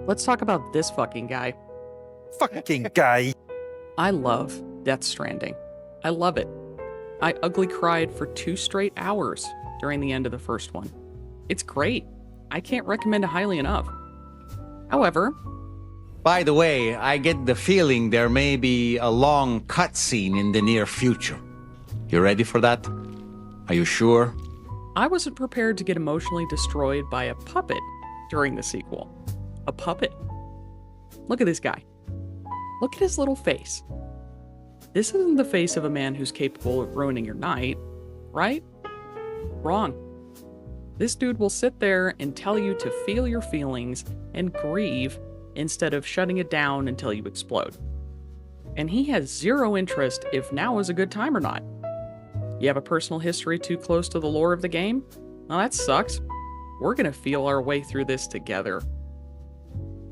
Let's talk about this fucking guy. Fucking guy. I love Death Stranding. I love it. I ugly cried for 2 straight hours during the end of the first one. It's great. I can't recommend it highly enough. However, By the way, I get the feeling there may be a long cutscene in the near future. You ready for that? Are you sure? I wasn't prepared to get emotionally destroyed by a puppet during the sequel. A puppet. Look at this guy. Look at his little face. This isn't the face of a man who's capable of ruining your night, right? Wrong. This dude will sit there and tell you to feel your feelings and grieve instead of shutting it down until you explode. And he has zero interest if now is a good time or not. You have a personal history too close to the lore of the game? Well, that sucks. We're gonna feel our way through this together.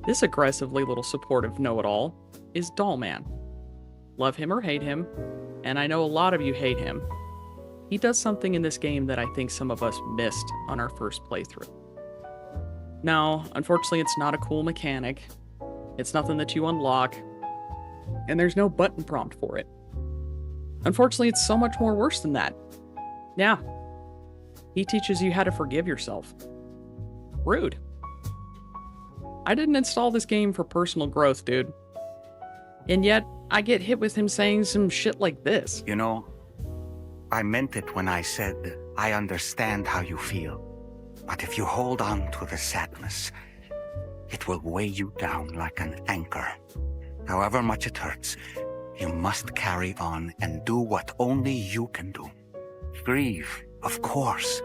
This aggressively little supportive know-it-all is Dollman. Love him or hate him, and I know a lot of you hate him. He does something in this game that I think some of us missed on our first playthrough. Now, unfortunately, it's not a cool mechanic. It's nothing that you unlock, and there's no button prompt for it. Unfortunately, it's so much more worse than that. Yeah, he teaches you how to forgive yourself. Rude. I didn't install this game for personal growth, dude. And yet, I get hit with him saying some shit like this. You know, I meant it when I said I understand how you feel. But if you hold on to the sadness, it will weigh you down like an anchor. However much it hurts, you must carry on and do what only you can do. Grieve, of course.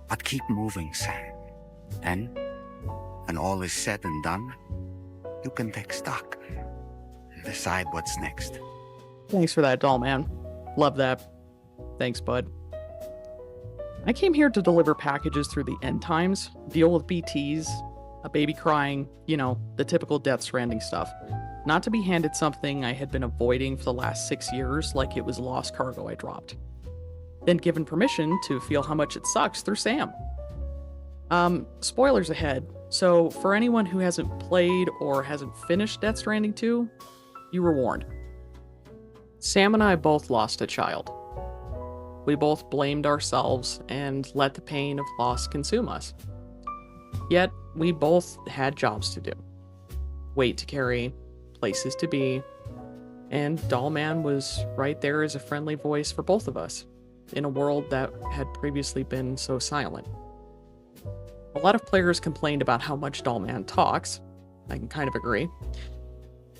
But keep moving, Sam. Then, when all is said and done, you can take stock and decide what's next. Thanks for that, Dollman. Love that. Thanks, bud. I came here to deliver packages through the end times, deal with BTs, a baby crying, the typical Death Stranding stuff. Not to be handed something I had been avoiding for the last 6 years like it was lost cargo I dropped. Then given permission to feel how much it sucks through Sam. Spoilers ahead, so for anyone who hasn't played or hasn't finished Death Stranding 2, you were warned. Sam and I both lost a child. We both blamed ourselves and let the pain of loss consume us. Yet, we both had jobs to do. Weight to carry, places to be, and Dollman was right there as a friendly voice for both of us, in a world that had previously been so silent. A lot of players complained about how much Dollman talks. I can kind of agree.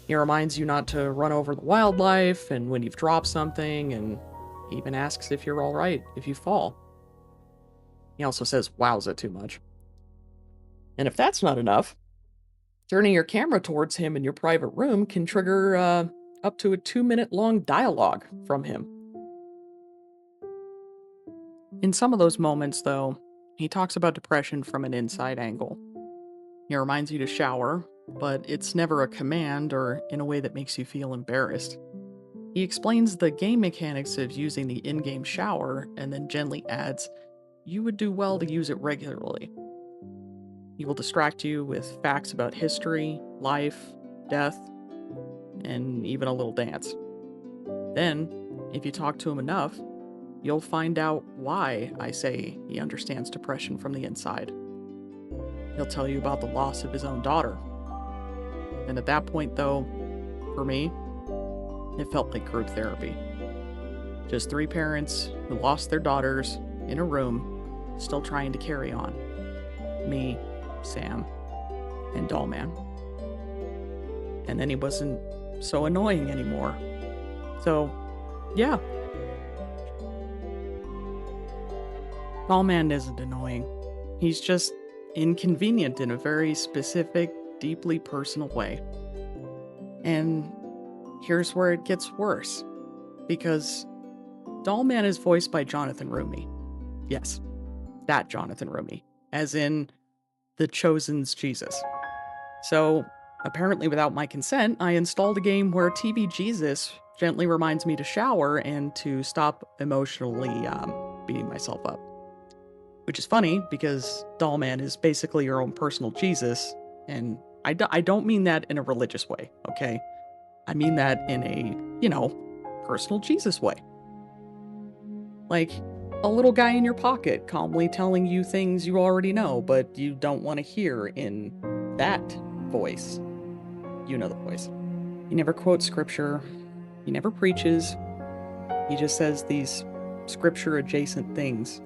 He reminds you not to run over the wildlife, and when you've dropped something, and he even asks if you're alright if you fall. He also says wowza too much. And if that's not enough, turning your camera towards him in your private room can trigger up to a 2-minute long dialogue from him. In some of those moments, though, he talks about depression from an inside angle. He reminds you to shower, but it's never a command or in a way that makes you feel embarrassed. He explains the game mechanics of using the in-game shower and then gently adds, you would do well to use it regularly. He will distract you with facts about history, life, death, and even a little dance. Then, if you talk to him enough, you'll find out why I say he understands depression from the inside. He'll tell you about the loss of his own daughter. And at that point, though, for me, it felt like group therapy. Just 3 parents who lost their daughters in a room, still trying to carry on. Me, Sam, and Dollman. And then he wasn't so annoying anymore. So, yeah. Dollman isn't annoying. He's just inconvenient in a very specific, deeply personal way. And here's where it gets worse. Because Dollman is voiced by Jonathan Rumi. Yes, that Jonathan Rumi. As in, the Chosen's Jesus. So, apparently without my consent, I installed a game where TV Jesus gently reminds me to shower and to stop emotionally beating myself up. Which is funny, because Dollman is basically your own personal Jesus, And I don't mean that in a religious way, okay? I mean that in a, personal Jesus way. Like a little guy in your pocket calmly telling you things you already know, but you don't want to hear in that voice. You know the voice. He never quotes scripture. He never preaches. He just says these scripture adjacent things.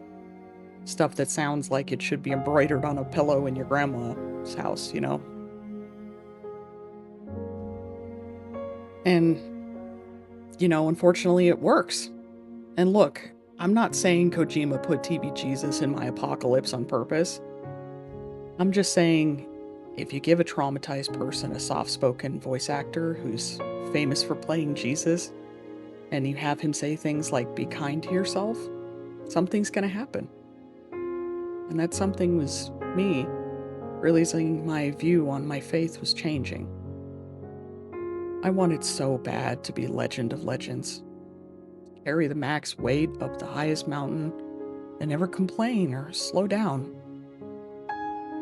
Stuff that sounds like it should be embroidered on a pillow in your grandma's house, And, unfortunately it works. And look, I'm not saying Kojima put TB Jesus in my apocalypse on purpose. I'm just saying, if you give a traumatized person a soft-spoken voice actor who's famous for playing Jesus, and you have him say things like, be kind to yourself, something's gonna happen. And that something was me realizing my view on my faith was changing. I wanted so bad to be Legend of Legends. Carry the max weight up the highest mountain and never complain or slow down.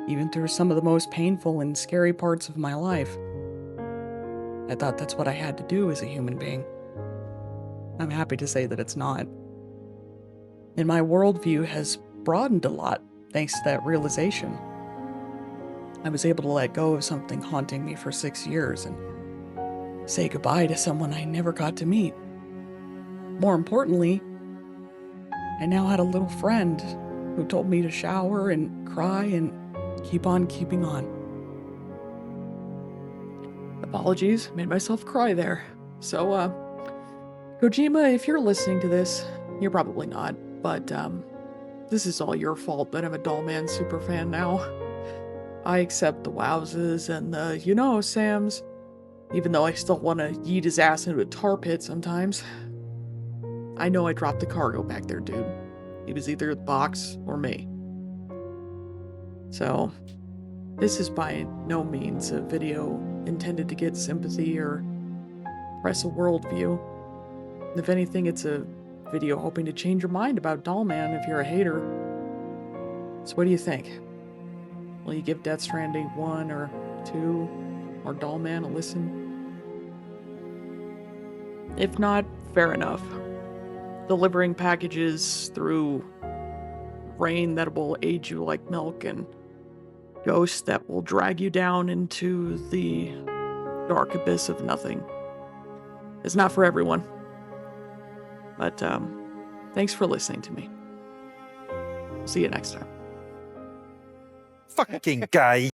Even through some of the most painful and scary parts of my life. I thought that's what I had to do as a human being. I'm happy to say that it's not. And my worldview has broadened a lot thanks to that realization. I was able to let go of something haunting me for 6 years and say goodbye to someone I never got to meet. More importantly, I now had a little friend who told me to shower and cry and keep on keeping on. Apologies, made myself cry there. So, Kojima, if you're listening to this, you're probably not, but, this is all your fault that I'm a Dollman Superfan now. I accept the wowzes and the Sams, even though I still want to yeet his ass into a tar pit sometimes. I know I dropped the cargo back there, dude. It was either the box or me. So, this is by no means a video intended to get sympathy or press a worldview. If anything, it's a video hoping to change your mind about Dollman if you're a hater. So what do you think? Will you give Death Stranding 1 or 2 or Dollman a listen? If not, fair enough. Delivering packages through rain that will age you like milk and ghosts that will drag you down into the dark abyss of nothing. It's not for everyone. But, thanks for listening to me. See you next time. Fucking guy.